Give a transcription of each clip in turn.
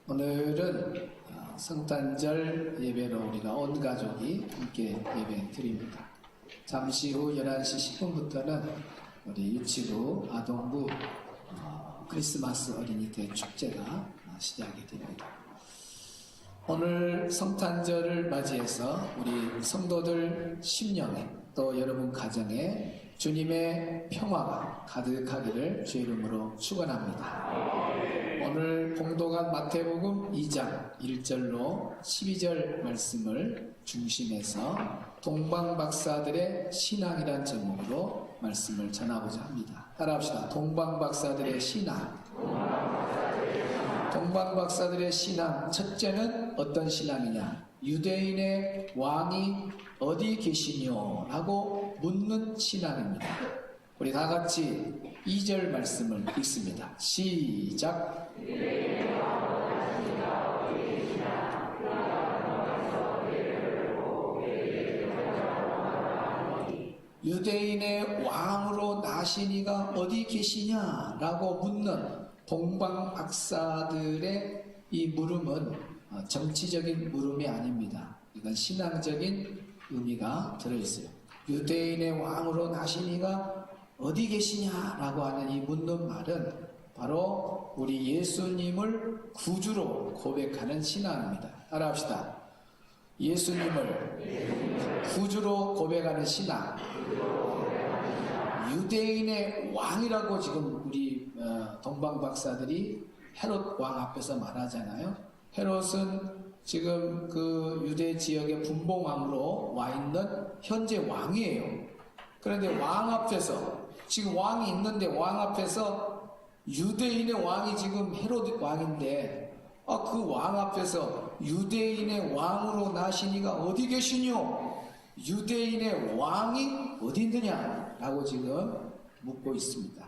오늘은 성탄절 예배로 우리가 온 가족이 함께 예배 드립니다. 잠시 후 11시 10분부터는 우리 유치부, 아동부 크리스마스 어린이 대축제가 시작이 됩니다. 오늘 성탄절을 맞이해서 우리 성도들 심령에 또 여러분 가정에 주님의 평화가 가득하기를 주의 이름으로 축원합니다. 오늘 봉독한 마태복음 2장 1절로 12절 말씀을 중심해서 동방박사들의 신앙이란 제목으로 말씀을 전하고자 합니다. 따라합시다. 동방박사들의 신앙. 동방박사들의 신앙, 첫째는 어떤 신앙이냐? 유대인의 왕이 어디 계시뇨? 라고 묻는 신앙입니다. 우리 다 같이 2절 말씀을 읽습니다. 시작. 유대인의 왕으로 나시니가 어디 계시냐? 라고 묻는 동방박사들의 이 물음은 정치적인 물음이 아닙니다. 이건 신앙적인 의미가 들어있어요. 유대인의 왕으로 나시니가 어디 계시냐라고 하는 이 묻는 말은 바로 우리 예수님을 구주로 고백하는 신앙입니다. 따라합시다. 예수님을 구주로 고백하는 신앙. 유대인의 왕이라고 지금 우리 동방박사들이 헤롯 왕 앞에서 말하잖아요. 헤롯은 지금 그 유대 지역의 분봉왕으로 와 있는 현재 왕이에요. 그런데 왕 앞에서 지금 왕이 있는데 왕 앞에서 유대인의 왕이 지금 헤롯 왕인데 그 왕 앞에서 유대인의 왕으로 나시니가 어디 계시뇨? 유대인의 왕이 어디 있느냐? 라고 지금 묻고 있습니다.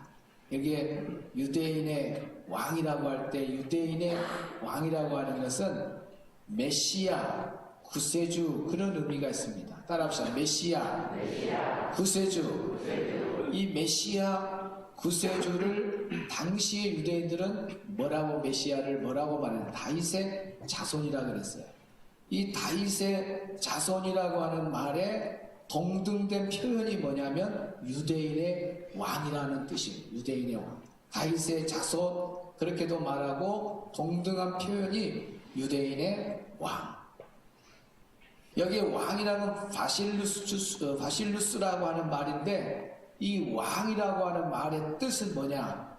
여기에 유대인의 왕이라고 할 때 유대인의 왕이라고 하는 것은 메시아, 구세주 그런 의미가 있습니다. 따라합시다. 메시아, 구세주. 이 메시아, 구세주를 당시의 유대인들은 메시아를 뭐라고 말하는 다윗의 자손이라고 그랬어요. 이 다윗의 자손이라고 하는 말에 동등된 표현이 뭐냐면 유대인의 왕이라는 뜻이에요. 유대인의 왕. 다윗의 자손 그렇게도 말하고 동등한 표현이 유대인의 왕. 여기에 왕이라는 바실루스라고 하는 말인데 이 왕이라고 하는 말의 뜻은 뭐냐?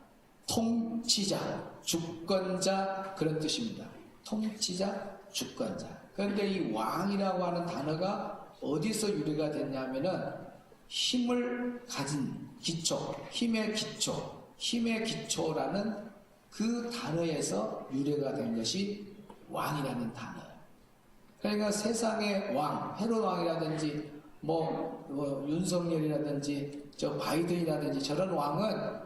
통치자, 주권자 그런 뜻입니다. 통치자, 주권자. 그런데 이 왕이라고 하는 단어가 어디서 유래가 됐냐면은 힘을 가진 기초, 힘의 기초라는 그 단어에서 유래가 된 것이 왕이라는 단어예요. 그러니까 세상의 왕, 헤롯 왕이라든지 윤석열이라든지 바이든이라든지 저런 왕은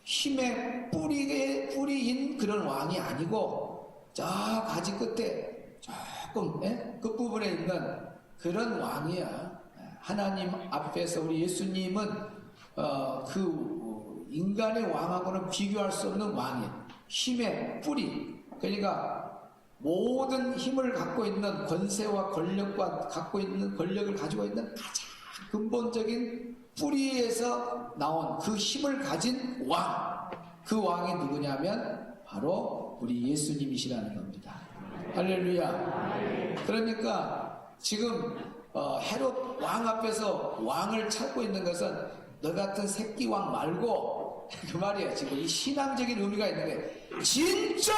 힘의 뿌리인 그런 왕이 아니고 저 가지 끝에 조금 끝부분에 있는 그런 왕이야. 하나님 앞에서 우리 예수님은 그 인간의 왕하고는 비교할 수 없는 왕이에요. 힘의 뿌리. 그러니까 모든 힘을 갖고 있는 권세와 권력과 권력을 가지고 있는 가장 근본적인 뿌리에서 나온 그 힘을 가진 왕. 그 왕이 누구냐면 바로 우리 예수님이시라는 겁니다. 할렐루야. 그러니까 지금 헤롯 왕 앞에서 왕을 찾고 있는 것은 너 같은 새끼 왕 말고 그 말이에요. 지금 이 신앙적인 의미가 있는 게 진짜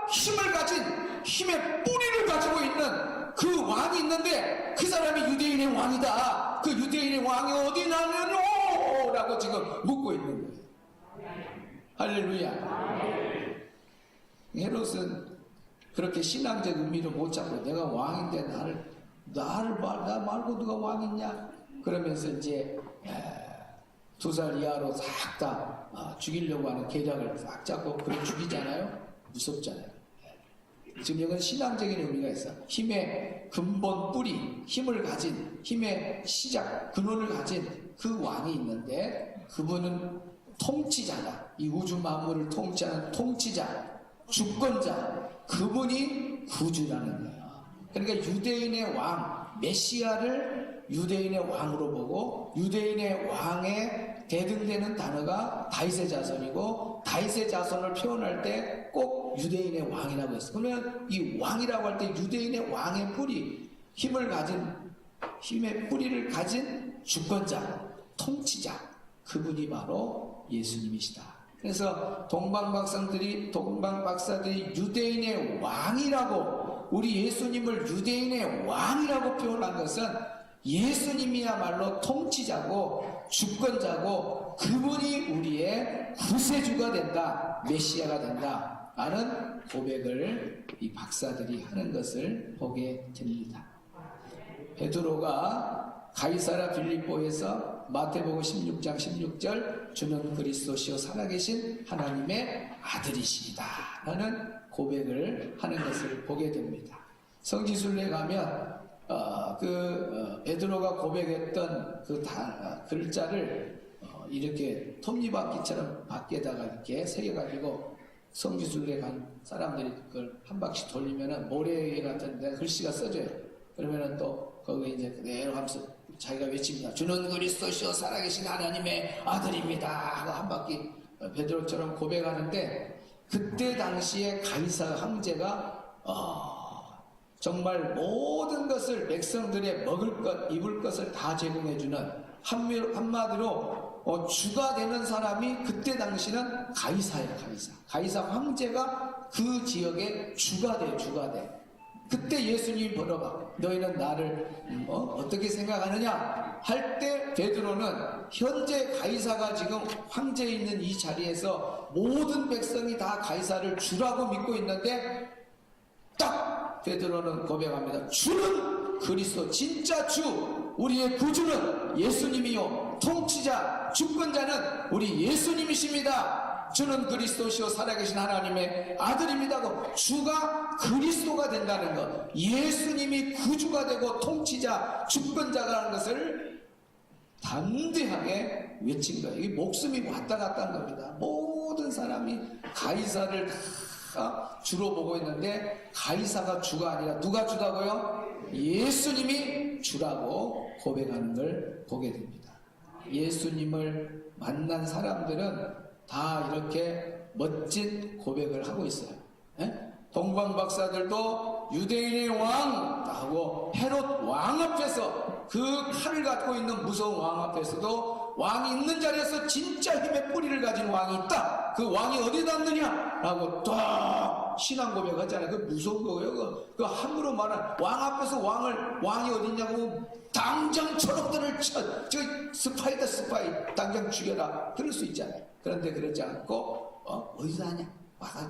힘을 가진 힘의 뿌리를 가지고 있는 그 왕이 있는데 그 사람이 유대인의 왕이다. 그 유대인의 왕이 어디 나느뇨? 라고 지금 묻고 있는 거예요. 할렐루야. 헤롯은 그렇게 신앙적 의미를 못 잡고 내가 왕인데 나 말고 누가 왕이냐? 그러면서 이제 2살 이하로 싹 다 죽이려고 하는 계략을 싹 잡고 그걸 죽이잖아요. 무섭잖아요. 지금 이건 신앙적인 의미가 있어. 힘의 근본 뿌리, 힘을 가진 힘의 시작, 근원을 가진 그 왕이 있는데 그분은 통치자다. 이 우주 만물을 통치하는 통치자, 주권자, 그분이 구주라는 거예요. 그러니까 유대인의 왕, 메시아를 유대인의 왕으로 보고 유대인의 왕의 대등되는 단어가 다윗의 자손이고 다윗의 자손을 표현할 때 꼭 유대인의 왕이라고 했어요. 그러면 이 왕이라고 할 때 유대인의 왕의 뿌리, 힘의 뿌리를 가진 주권자, 통치자, 그분이 바로 예수님이시다. 그래서 동방박사들이 유대인의 왕이라고, 우리 예수님을 유대인의 왕이라고 표현한 것은 예수님이야말로 통치자고 주권자고 그분이 우리의 구세주가 된다, 메시아가 된다 라는 고백을 이 박사들이 하는 것을 보게 됩니다. 베드로가 가이사라 빌립보에서 마태복음 16장 16절 주는 그리스도시요 살아계신 하나님의 아들이시다 라는 고백을 하는 것을 보게 됩니다. 성지순례 가면 베드로가 고백했던 그 글자를 이렇게 톱니바퀴처럼 밖에다가 이렇게 새겨가지고 성지순례 간 사람들이 그걸 한 바퀴 돌리면은 모래 같은 데 글씨가 써져요. 그러면은 또 거기에 이제 그대로 하면서 자기가 외칩니다. 주는 그리스도시요 살아계신 하나님의 아들입니다 하고 한 바퀴 베드로처럼 고백하는데, 그때 당시에 가이사 황제가 정말 모든 것을 백성들의 먹을 것, 입을 것을 다 제공해주는, 한마디로 주가 되는 사람이 그때 당시는 가이사예요. 가이사 황제가 그 지역의 주가 돼. 그때 예수님이 물어봐. 너희는 나를 어떻게 생각하느냐 할 때 베드로는 현재 가이사가 지금 황제에 있는 이 자리에서 모든 백성이 다 가이사를 주라고 믿고 있는데 딱 베드로는 고백합니다. 주는 그리스도, 진짜 주, 우리의 구주는 예수님이요 통치자, 주권자는 우리 예수님이십니다. 주는 그리스도시요 살아계신 하나님의 아들입니다고, 주가 그리스도가 된다는 것, 예수님이 구주가 되고 통치자, 주권자라는 것을 담대하게 외친 거예요. 이 목숨이 왔다 갔다 한 겁니다. 모든 사람이 가이사를 다 주로 보고 있는데 가이사가 주가 아니라 누가 주다고요? 예수님이 주라고 고백하는 걸 보게 됩니다. 예수님을 만난 사람들은 다 이렇게 멋진 고백을 하고 있어요. 동방박사들도 유대인의 왕 하고 헤롯 왕 앞에서, 그 칼을 갖고 있는 무서운 왕 앞에서도 왕이 있는 자리에서 진짜 힘의 뿌리를 가진 왕이 있다, 그 왕이 어디 났느냐 라고 딱 신앙 고백하잖아요. 그 무서운 거예요. 그 함부로 말한 왕 앞에서 왕이 어디 있냐고 당장 저놈들을 저 스파이다 당장 죽여라 그럴 수 있잖아요. 그런데 그러지 않고 어디서 하냐,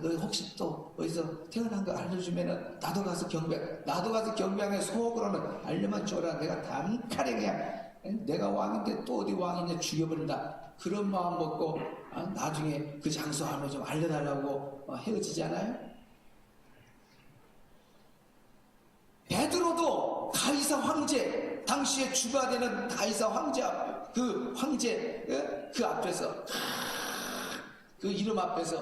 너 혹시 또 어디서 태어난 거 알려주면은 나도 가서 경배하게 속으로는 알려만 줘라. 내가 단칼에 그냥 내가 왕인데 또 어디 왕이냐 죽여버린다. 그런 마음 먹고 나중에 그 장소 한번 좀 알려달라고 헤어지잖아요. 베드로도 가이사 황제, 당시에 주가 되는 가이사 황제 그 앞에서 그 이름 앞에서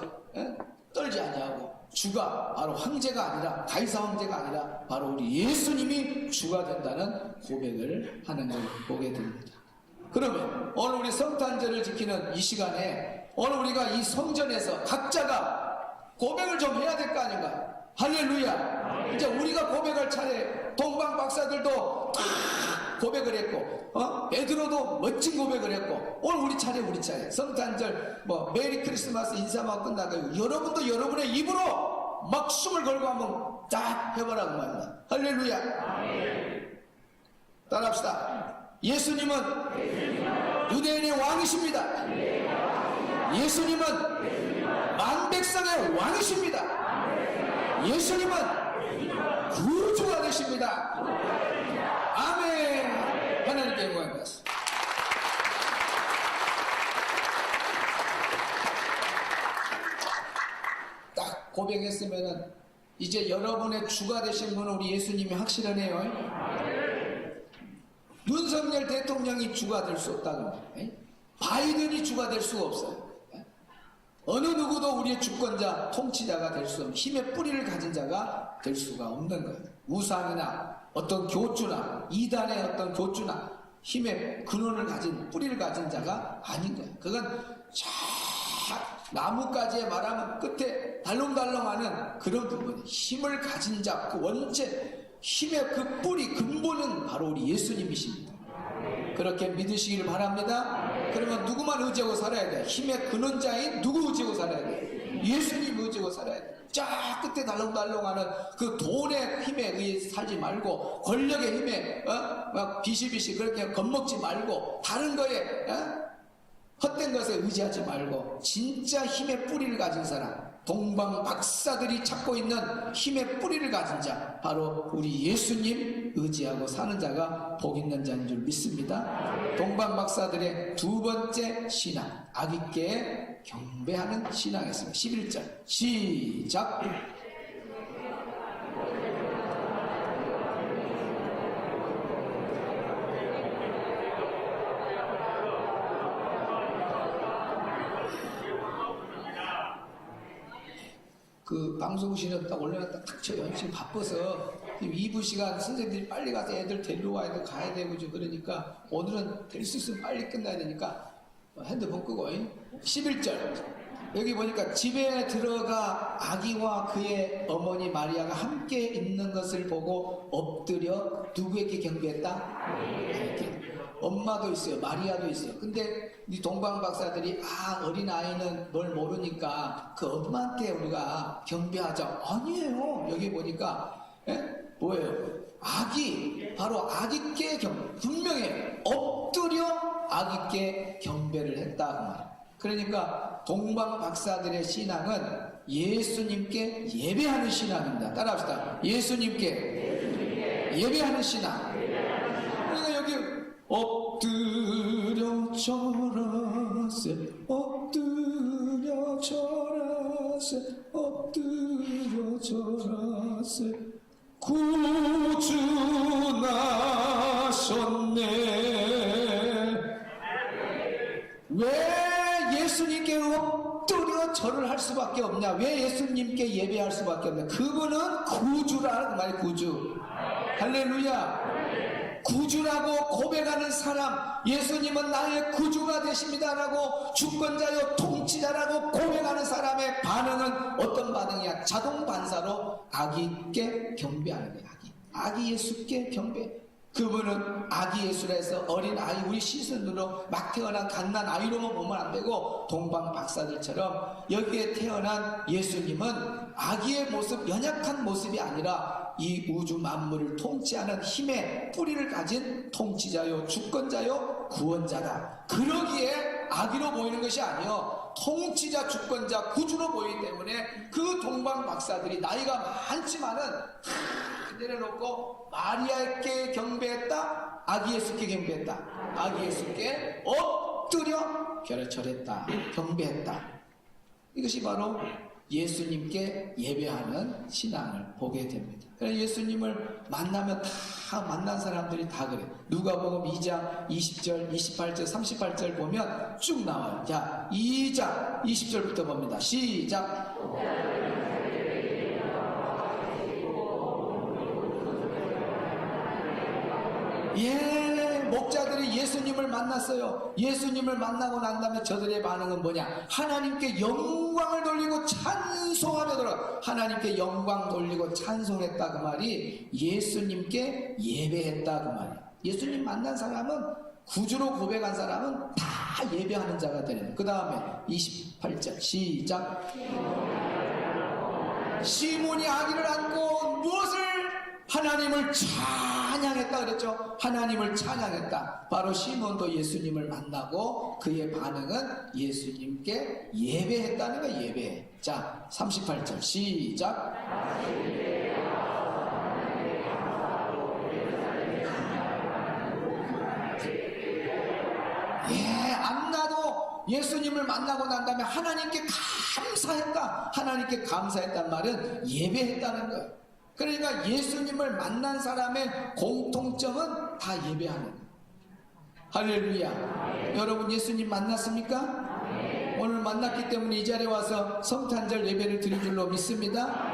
떨지 아니하고, 주가 바로 황제가 아니라, 가이사 황제가 아니라 바로 우리 예수님이 주가 된다는 고백을 하는 걸 보게 됩니다. 그러면 오늘 우리 성탄절을 지키는 이 시간에 오늘 우리가 이 성전에서 각자가 고백을 좀 해야 될 거 아닌가? 할렐루야. 이제 우리가 고백할 차례. 동방 박사들도 다 고백을 했고, 베드로도 멋진 고백을 했고, 오늘 우리 차례. 성탄절 메리 크리스마스 인사만 끝나고 여러분도 여러분의 입으로 막 숨을 걸고 한번 딱 해보라고 말입니다. 할렐루야. 따라합시다. 예수님은 유대인의 왕이십니다. 예수님은 만백성의 왕이십니다. 예수님은 구주가 되십니다. 아멘. 하나님께 영광 받습니다. 딱 고백했으면은 이제 여러분의 주가 되신 분은 우리 예수님이 확실하네요. 윤석열 대통령이 주가 될 수 없다는 거예요. 바이든이 주가 될 수가 없어요. 어느 누구도 우리의 주권자, 통치자가 될 수 없는 힘의 뿌리를 가진 자가 될 수가 없는 거예요. 우상이나 어떤 교주나 이단의 어떤 교주나 힘의 근원을 가진 뿌리를 가진 자가 아닌 거예요. 그건 나뭇가지에 말하면 끝에 달렁달렁하는 그런 부분, 힘을 가진 자, 그 원체 힘의 그 뿌리 근본은 바로 우리 예수님이십니다. 그렇게 믿으시기를 바랍니다. 그러면 누구만 의지하고 살아야 돼? 힘의 근원자인 누구 의지하고 살아야 돼? 예수님 의지하고 살아야 돼. 쫙 끝에 달렁달렁하는 그 돈의 힘에 의해 살지 말고, 권력의 힘에 막 비실비실 그렇게 겁먹지 말고, 다른 거에 헛된 것에 의지하지 말고 진짜 힘의 뿌리를 가진 사람, 동방 박사들이 찾고 있는 힘의 뿌리를 가진 자, 바로 우리 예수님 의지하고 사는 자가 복 있는 자인 줄 믿습니다. 동방 박사들의 두 번째 신앙, 아기께 경배하는 신앙이었습니다. 11절 시작. 그 방송실에 딱 올려놨다 탁 쳐요. 지금 바빠서 지금 2부 시간 선생님들이 빨리 가서 애들 데리러 와야 돼, 가야 되고 좀 그러니까 오늘은 될 수 있으면 빨리 끝나야 되니까 핸드폰 끄고 11절 여기 보니까 집에 들어가 아기와 그의 어머니 마리아가 함께 있는 것을 보고 엎드려 누구에게 경배했다? 이렇게. 엄마도 있어요. 마리아도 있어요. 근데 이 동방 박사들이 어린아이는 뭘 모르니까 그 엄마한테 우리가 경배하자. 아니에요. 여기 보니까 뭐예요? 아기, 바로 아기께 분명히 엎드려 아기께 경배를 했다 그 말. 그러니까 동방 박사들의 신앙은 예수님께 예배하는 신앙입니다. 따라합시다. 예수님께 예배하는 신앙. 그러니까 여기 엎드려 절하세, 엎드려 절하세, 엎드려 절하세, 구주 나셨네. 왜 예수님께 엎드려 절을 할 수밖에 없냐? 왜 예수님께 예배할 수밖에 없냐? 그분은 구주라는 그 말이 구주. 할렐루야. 구주라고 고백하는 사람, 예수님은 나의 구주가 되십니다라고 주권자요 통치자라고 고백하는 사람의 반응은 어떤 반응이야? 자동 반사로 아기께 경배하는 거야. 아기 예수께 경배. 그분은 아기 예수라 해서 어린 아이, 우리 시선으로 막 태어난 갓난 아이로만 보면 안 되고, 동방 박사들처럼 여기에 태어난 예수님은 아기의 모습, 연약한 모습이 아니라 이 우주 만물을 통치하는 힘의 뿌리를 가진 통치자요 주권자요 구원자다. 그러기에 아기로 보이는 것이 아니요 통치자 주권자 구주로 보이기 때문에 그 동방 박사들이 나이가 많지만은 내려놓고 마리아께 경배했다, 아기 예수께 경배했다, 아기 예수께 엎드려 절했다, 경배했다. 이것이 바로 예수님께 예배하는 신앙을 보게 됩니다. 그래서 예수님을 만나면 다 만난 사람들이 다 그래. 누가복음 2장 20절, 28절, 38절 보면 쭉 나와요. 자, 2장 20절부터 봅니다. 시작. 목자들이 예수님을 만났어요. 예수님을 만나고 난 다음에 저들의 반응은 뭐냐? 하나님께 영광을 돌리고 찬송하며 돌아. 하나님께 영광 돌리고 찬송했다 그 말이 예수님께 예배했다 그 말이야. 예수님 만난 사람은, 구주로 고백한 사람은 다 예배하는 자가 되는 거예요. 그 다음에 28절 시작. 시몬이 아기를 안고 무엇을? 하나님을 찬양했다 그랬죠. 하나님을 찬양했다. 바로 시몬도 예수님을 만나고 그의 반응은 예수님께 예배했다는 거예요. 예배. 자, 38절 시작. 안나도 예수님을 만나고 난 다음에 하나님께 감사했다. 하나님께 감사했단 말은 예배했다는 거예요. 그러니까 예수님을 만난 사람의 공통점은 다 예배하는 거예요. 할렐루야. 여러분 예수님 만났습니까? 오늘 만났기 때문에 이 자리에 와서 성탄절 예배를 드릴 줄로 믿습니다.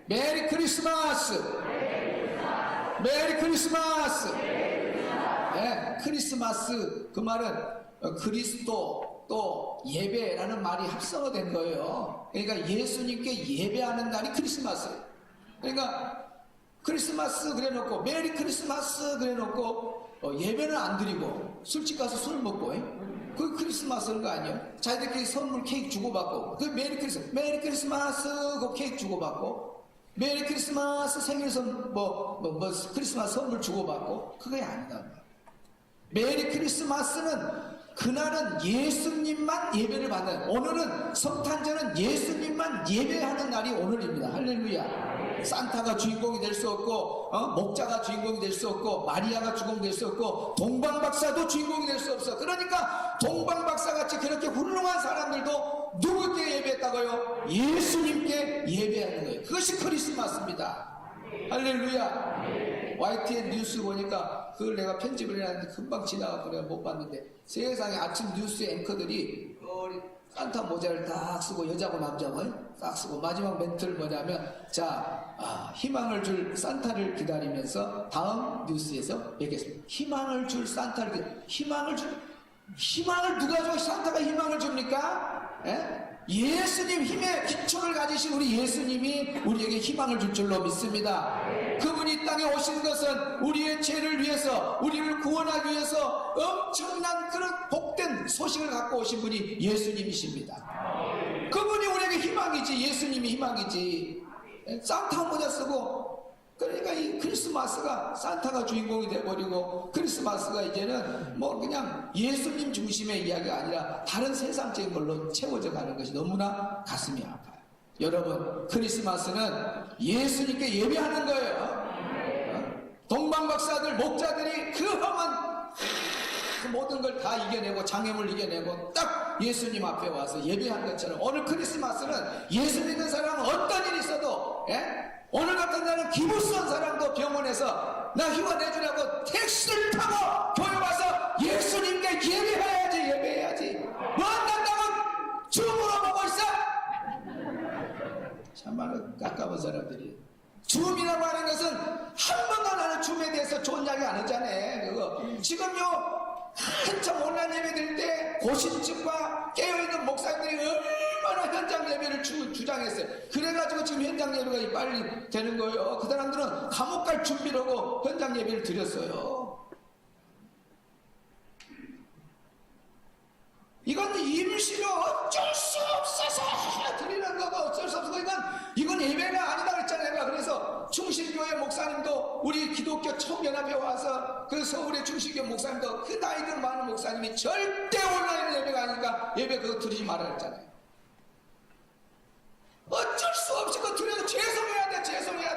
메리 크리스마스! 메리 크리스마스! 네, 크리스마스 그 말은 그리스도 또 예배라는 말이 합성어된 거예요. 그러니까 예수님께 예배하는 날이 크리스마스예요. 그러니까 크리스마스 그래놓고 메리 크리스마스 그래놓고 예배는 안 드리고 술집 가서 술 먹고 그 크리스마스인 거 아니에요? 자기들끼리 선물 케이크 주고받고 그 메리 크리스마스 그 케이크 주고받고 메리 크리스마스 생일선 크리스마스 선물 주고받고 그게 아니다. 메리 크리스마스는 그날은 예수님만 예배를 받는, 오늘은 성탄절은 예수님만 예배하는 날이 오늘입니다. 할렐루야. 산타가 주인공이 될 수 없고 목자가 주인공이 될 수 없고 마리아가 주인공이 될 수 없고 동방박사도 주인공이 될 수 없어. 그러니까 동방박사같이 그렇게 훌륭한 사람들도 누구께 예배했다고요? 예수님께 예배하는 거예요. 그것이 크리스마스입니다. 할렐루야. YTN 뉴스 보니까 그걸 내가 편집을 해놨는데 금방 지나가고 내가 못 봤는데, 세상에 아침 뉴스 앵커들이 산타 모자를 딱 쓰고, 여자고 남자고 딱 쓰고, 마지막 멘트를 뭐냐면, 희망을 줄 산타를 기다리면서 다음 뉴스에서 뵙겠습니다. 희망을 줄 산타를 희망을 누가 줘? 산타가 희망을 줍니까? 예수님 힘의 기초를 가지신 우리 예수님이 우리에게 희망을 줄 줄로 믿습니다. 그분이 땅에 오신 것은 우리의 죄를 위해서, 우리를 구원하기 위해서 엄청난 그런 복된 소식을 갖고 오신 분이 예수님이십니다. 그분이 우리에게 희망이지, 예수님이 희망이지. 산타 모자 쓰고, 그러니까 이 크리스마스가 산타가 주인공이 돼버리고, 크리스마스가 이제는 그냥 예수님 중심의 이야기가 아니라 다른 세상적인 걸로 채워져 가는 것이 너무나 가슴이 아파요. 여러분, 크리스마스는 예수님께 예배하는 거예요. 동방박사들, 목자들이 그 험한 모든 걸 다 이겨내고 장애물 이겨내고 딱 예수님 앞에 와서 예배한 것처럼, 오늘 크리스마스는 예수 믿는 사람은 어떤 일이 있어도 오늘 같은 날은 기부선 사람도 병원에서 나 휴가 내주라고 택시를 타고 교회 와서 예수님께 예배해야지. 뭐 한다고 줌으로 보고 있어? 참말로 깝깝한 사람들이. 줌이라고 하는 것은 한 번도 나는 줌에 대해서 좋은 이야기 안 하잖아요. 그거 지금요 한참 온라인 예배 드릴 때 고신증과 깨어있는 목사님들이 얼마나 현장 예배를 주장했어요. 그래가지고 지금 현장 예배가 빨리 되는 거예요. 그 사람들은 감옥 갈 준비를 하고 현장 예배를 드렸어요. 이건 임시로 어쩔 수 없어서 드리는 거고, 어쩔 수 없어서 이건 예배가 아니다 그랬잖아요. 그래서 충실교회 목사님도, 우리 기독교 총연합에 와서 그 서울의 충실교회 목사님도, 그 나이들 많은 목사님이 절대 온라인 예배가 아니니까 예배 그거 드리지 말라 그랬잖아요. 어쩔 수 없이 그거 드려도 죄송해야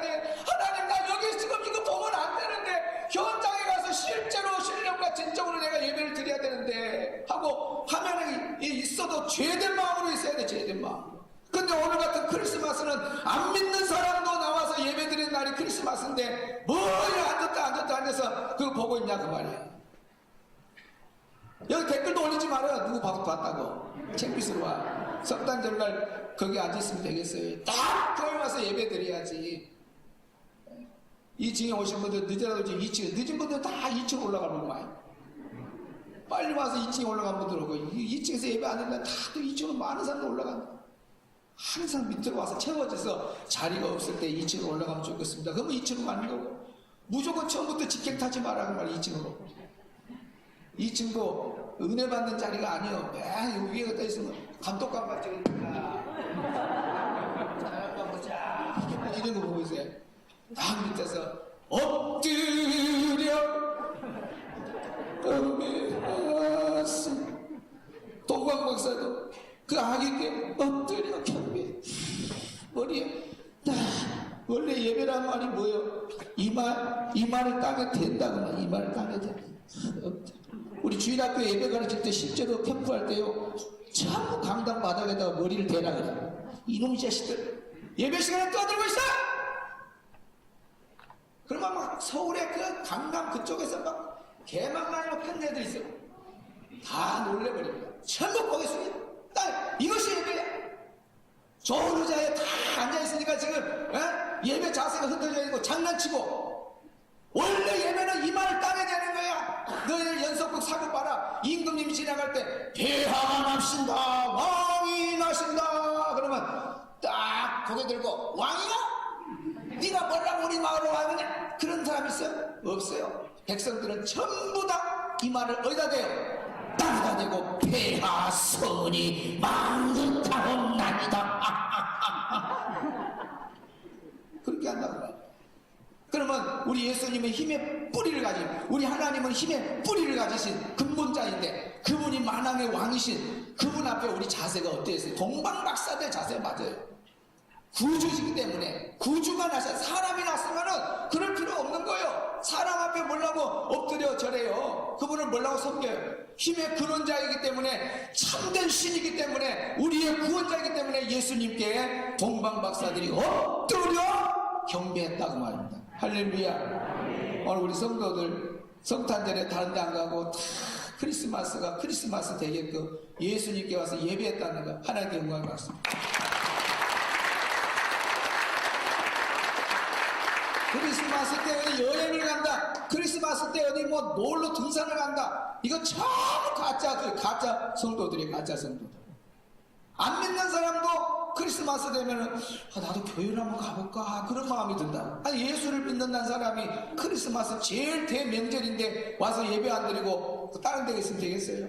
돼. 하나님, 나 여기 지금 이거 보면 안 되는데, 현장에 가서 실제로 신령과 진정으로 내가 예배를 드려야 되는데 하고 하면은 있어도 죄된 마음으로 있어야 돼. 죄된 마음. 근데 오늘 같은 크리스마스는 안 믿는 사람도 나와서 예배 드리는 날이 크리스마스인데 뭘 앉았다 앉아서 그거 보고 있냐 그 말이야. 여기 댓글도 올리지 말아요. 누구 봤다고. 책빛으로 와. 성탄절날 거기 앉아있으면 되겠어요. 딱 교회 와서 예배 드려야지. 2층에 오신 분들 늦어라도 지금 2층, 늦은 분들 다 2층 올라가는 거예요. 빨리 와서 2층에 올라간 분들 오고, 2층에서 예배 안 된다. 다들 2층으로 많은 사람들 올라간다. 항상 밑으로 와서 채워져서 자리가 없을 때 2층으로 올라가면 좋겠습니다. 그러면 2층으로 가는 거고, 무조건 처음부터 직행 타지 말라는 말이에요. 2층으로. 2층도 은혜 받는 자리가 아니에요. 맨 위에 갖다 있으면 감독관 받으니까 잠깐 보자 이런 거 보고 있어요. 딱 밑에서 엎드려 경배하시. 동방박사도 그 아기께 엎드려 경배. 머리에 원래 예배란 말이 뭐예요? 이마를 땅에 댄다거나, 이마를 땅에 댄다. 우리 주일학교 예배 가르칠 때 실제로 캠프할 때요, 전부 강당 바닥에다가 머리를 대라 그래. 이놈의 자식들 예배 시간에 떠들고 있어. 그러면 막 서울의 그 강남 그쪽에서 막 개망나니로 팬 애들 있어. 다 놀래버립니다. 전부 고개 숙여. 이것이 예배야. 좋은 의자에 다 앉아있으니까 지금 예배 자세가 흩어져 있고 장난치고, 원래 예배는 이마를 땅에 대는 거야. 너희 연속극 사고 봐라. 임금님이 지나갈 때 폐하가 납신다, 왕이 나신다 그러면 딱 고개 들고, 왕이야? 네가 뭐라고 우리 마을로 왕이냐? 그런 사람 있어요? 없어요. 백성들은 전부 다 이마를 어디다 대요? 땅에다 대고 폐하 선이 만듯하옵나이다. 그렇게 한다고 말이야. 그러면 우리 예수님은 힘의 뿌리를 가진, 우리 하나님은 힘의 뿌리를 가지신 근본자인데, 그분이 만왕의 왕이신 그분 앞에 우리 자세가 어땠어요? 동방박사들 자세가 맞아요. 구주시기 때문에, 구주가 나서 사람이 났으면은 그럴 필요 없는 거예요. 사람 앞에 뭐라고 엎드려 절해요. 그분을 뭐라고 섬겨요? 힘의 근원자이기 때문에, 참된 신이기 때문에, 우리의 구원자이기 때문에 예수님께 동방박사들이 엎드려 경배했다고 말합니다. 할렐루야. 오늘 우리 성도들 성탄절에 다른 데 안 가고 다 크리스마스 되게끔 예수님께 와서 예배했다는 거, 하나님께 영광을 받습니다. 크리스마스 때 어디 여행을 간다, 크리스마스 때 어디 뭐 놀러 등산을 간다, 이거 전부 가짜 성도들이에요. 가짜 성도들. 안 믿는 사람도 크리스마스 되면은 나도 교회를 한번 가볼까 그런 마음이 든다. 아니, 예수를 믿는다는 사람이 크리스마스 제일 대명절인데 와서 예배 안 드리고 다른 데 있으면 되겠어요?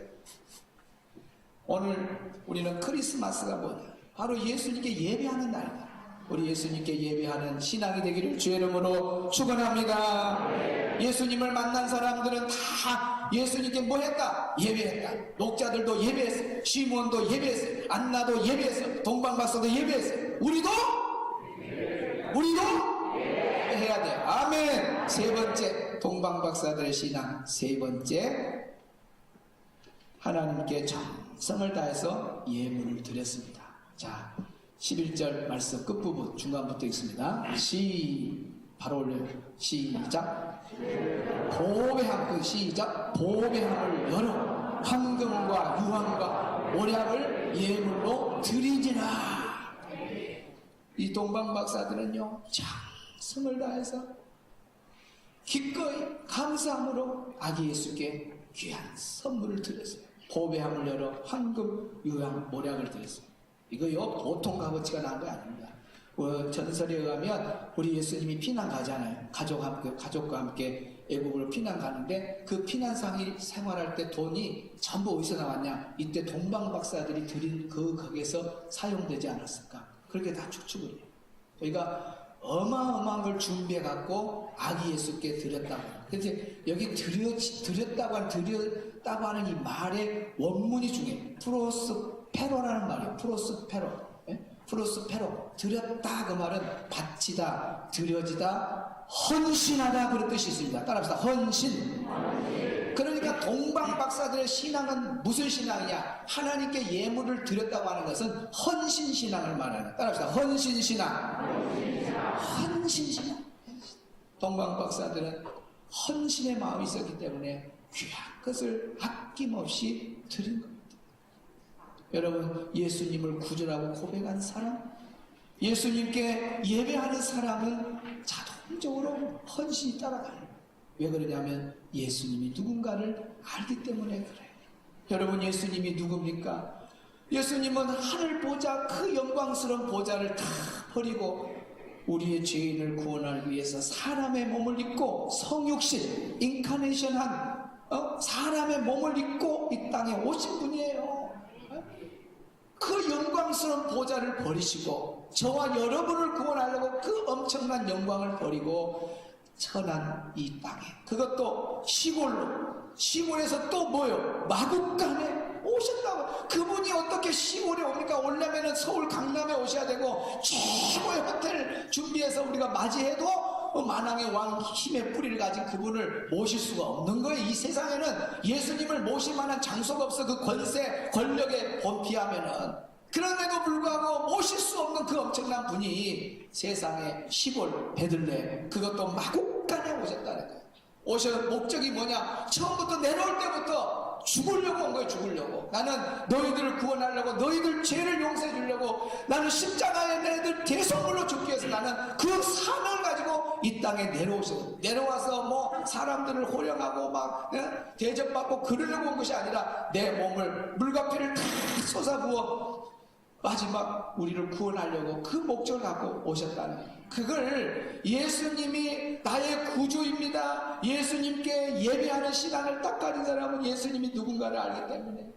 오늘 우리는 크리스마스가 뭐냐? 바로 예수님께 예배하는 날이다. 우리 예수님께 예배하는 신앙이 되기를 주의 이름으로 축원합니다. 예수님을 만난 사람들은 다 예수님께 뭐 했다? 예배했다. 녹자들도 예배했어. 시몬도 예배했어. 안나도 예배했어. 동방박사도 예배했어. 우리도 해야 돼. 아멘. 세 번째, 동방박사들의 신앙. 세 번째, 하나님께 정성을 다해서 예물을 드렸습니다. 자, 11절 말씀 끝부분 중간부터 읽습니다. 바로 올려요. 시작. 보배함을 열어 황금과 유황과 오략을 예물로 드리지라. 이 동방박사들은요, 정성을 다해서 기꺼이 감사함으로 아기 예수께 귀한 선물을 드렸어요. 보배함을 열어 황금, 유황, 오략을 드렸어요. 이거요, 보통 값어치가 나온 거 아닙니다. 전설에 의하면 우리 예수님이 피난 가잖아요. 가족과 함께 애국으로 피난 가는데, 그 피난상이 생활할 때 돈이 전부 어디서 나왔냐? 이때 동방박사들이 드린 거기에서 사용되지 않았을까? 그렇게 다 추측을 해요. 저희가 어마어마한 걸 준비해 갖고 아기 예수께 드렸다고. 그래서 여기 드렸다고 하는 이 말의 원문이 중요해요. 프로스페로라는 말이에요. 프로스페로. 드렸다, 그 말은 바치다, 드려지다, 헌신하다, 그런 뜻이 있습니다. 따라합시다. 헌신. 그러니까 동방박사들의 신앙은 무슨 신앙이냐? 하나님께 예물을 드렸다고 하는 것은 헌신신앙을 말하는. 따라합시다. 헌신신앙. 동방박사들은 헌신의 마음이 있었기 때문에 귀한 것을 아낌없이 드린 겁니다. 여러분, 예수님을 구주라고 고백한 사람, 예수님께 예배하는 사람은 자동적으로 헌신이 따라가요. 왜 그러냐면 예수님이 누군가를 알기 때문에 그래요. 여러분, 예수님이 누굽니까? 예수님은 하늘 보좌, 그 영광스러운 보좌를 다 버리고 우리의 죄인을 구원하기 위해서 사람의 몸을 입고, 성육신, 인카네이션한 사람의 몸을 입고 이 땅에 오신 분이에요. 그 영광스러운 보좌를 버리시고 저와 여러분을 구원하려고 그 엄청난 영광을 버리고 천한 이 땅에, 그것도 시골에서 또 뭐요? 마국간에 오셨다고. 그분이 어떻게 시골에 옵니까? 오려면은 서울 강남에 오셔야 되고 최고의 호텔 준비해서 우리가 맞이해도 만왕의 왕, 힘의 뿌리를 가진 그분을 모실 수가 없는 거예요. 이 세상에는 예수님을 모실 만한 장소가 없어. 그 권세, 권력에 본피하면은. 그런데도 불구하고 모실 수 없는 그 엄청난 분이 세상에 시골 베들레, 그것도 마국간에 오셨다는 거예요. 오셔 목적이 뭐냐? 처음부터 내려올 때부터 죽으려고 온 거예요. 죽으려고. 나는 너희들을 구원하려고, 너희들 죄를 용서해 주려고, 나는 십자가에 너희들 대속물로 죽기 위해서 나는 그 사명을 가지고 이 땅에 내려오셔서, 내려와서 뭐 사람들을 호령하고 막 대접받고 그러려고 온 것이 아니라 내 몸을 물과 피를 다 쏟아부어 마지막 우리를 구원하려고 그 목적을 갖고 오셨다는 거예요. 그걸 예수님이 나의 구주입니다, 예수님께 예배하는 시간을 딱 가진 사람은 예수님이 누군가를 알기 때문에,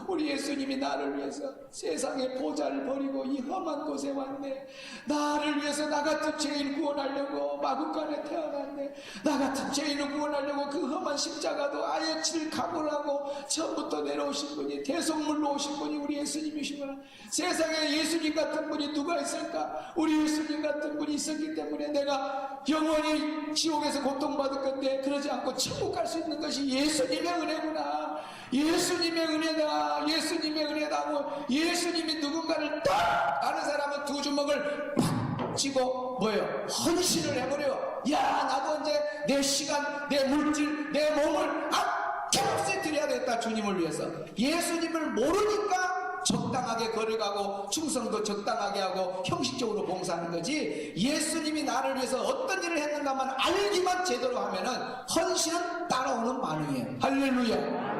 우리 예수님이 나를 위해서 세상의 보좌를 버리고 이 험한 곳에 왔네, 나를 위해서 나 같은 죄인을 구원하려고 마구간에 태어났네, 나 같은 죄인을 구원하려고 그 험한 십자가도 아예 질 각오를 하고 처음부터 내려오신 분이, 대속물로 오신 분이 우리 예수님이시구나. 세상에 예수님 같은 분이 누가 있을까? 우리 예수님 같은 분이 있었기 때문에 내가 영원히 지옥에서 고통받을 건데 그러지 않고 천국 갈 수 있는 것이 예수님의 은혜구나, 예수님의 은혜다, 예수님의 은혜다고. 예수님이 누군가를 딱 아는 사람은 두 주먹을 팍 쥐고 뭐예요? 헌신을 해버려. 야, 나도 이제 내 시간, 내 물질, 내 몸을 아낌없이 드려야겠다, 주님을 위해서. 예수님을 모르니까 적당하게 걸어가고 충성도 적당하게 하고 형식적으로 봉사하는 거지, 예수님이 나를 위해서 어떤 일을 했는가만 알기만 제대로 하면은 헌신은 따라오는 반응이에요. 할렐루야.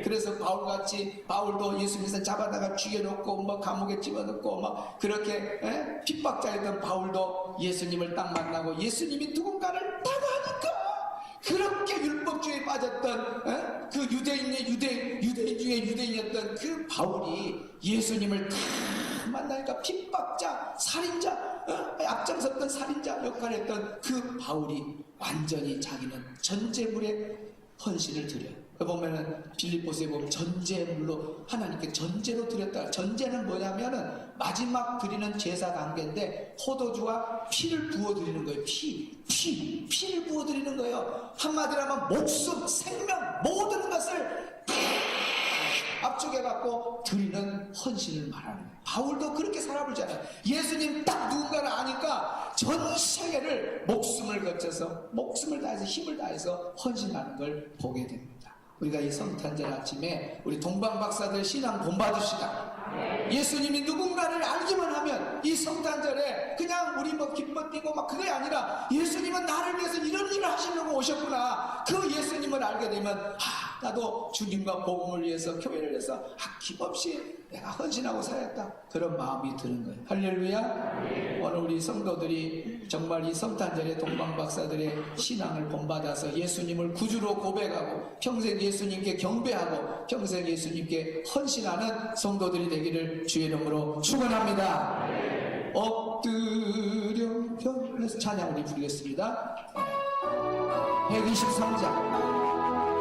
그래서 바울같이, 바울도 예수님께서 잡아다가 죽여놓고 뭐 감옥에 집어넣고 막 그렇게 핍박자였던 바울도 예수님을 딱 만나고 예수님이 누군가를 딱 하니까 그렇게 율법주의에 빠졌던 그 유대인 중에 유대인이었던 그 바울이 예수님을 딱 만나니까 핍박자, 살인자, 앞장섰던 살인자 역할을 했던 그 바울이 완전히 자기는 전제물에 헌신을 드려요. 보면은 빌립보서에 보면 전제물로 하나님께 전제로 드렸다. 전제는 뭐냐면은 마지막 드리는 제사 단계인데 포도주와 피를 부어 드리는 거예요. 피를 부어 드리는 거예요. 한마디로 하면 목숨, 생명, 모든 것을 압축해 갖고 드리는 헌신을 말하는 거예요. 바울도 그렇게 살아보잖아요. 예수님 딱 누군가를 아니까 전 세계를 목숨을 거쳐서, 목숨을 다해서, 힘을 다해서 헌신하는 걸 보게 됩니다. 우리가 이 성탄절 아침에 우리 동방박사들 신앙 본받으시다. 예수님이 누군가를 알기만 하면 이 성탄절에 그냥 우리 뭐 기뻐 뛰고 막 그게 아니라 예수님은 나를 위해서 이런 일을 하시려고 오셨구나. 그 예수님을 알게 되면 나도 주님과 복음을 위해서, 교회를 위해서 아낌없이 내가 헌신하고 살았다, 그런 마음이 드는 거예요. 할렐루야. 오늘 우리 성도들이 정말 이 성탄절에 동방박사들의 신앙을 본받아서 예수님을 구주로 고백하고 평생 예수님께 경배하고 평생 예수님께 헌신하는 성도들이 되기를 주의 이름으로 축원합니다. 엎드려 펴서 찬양 우리 부르겠습니다. 123장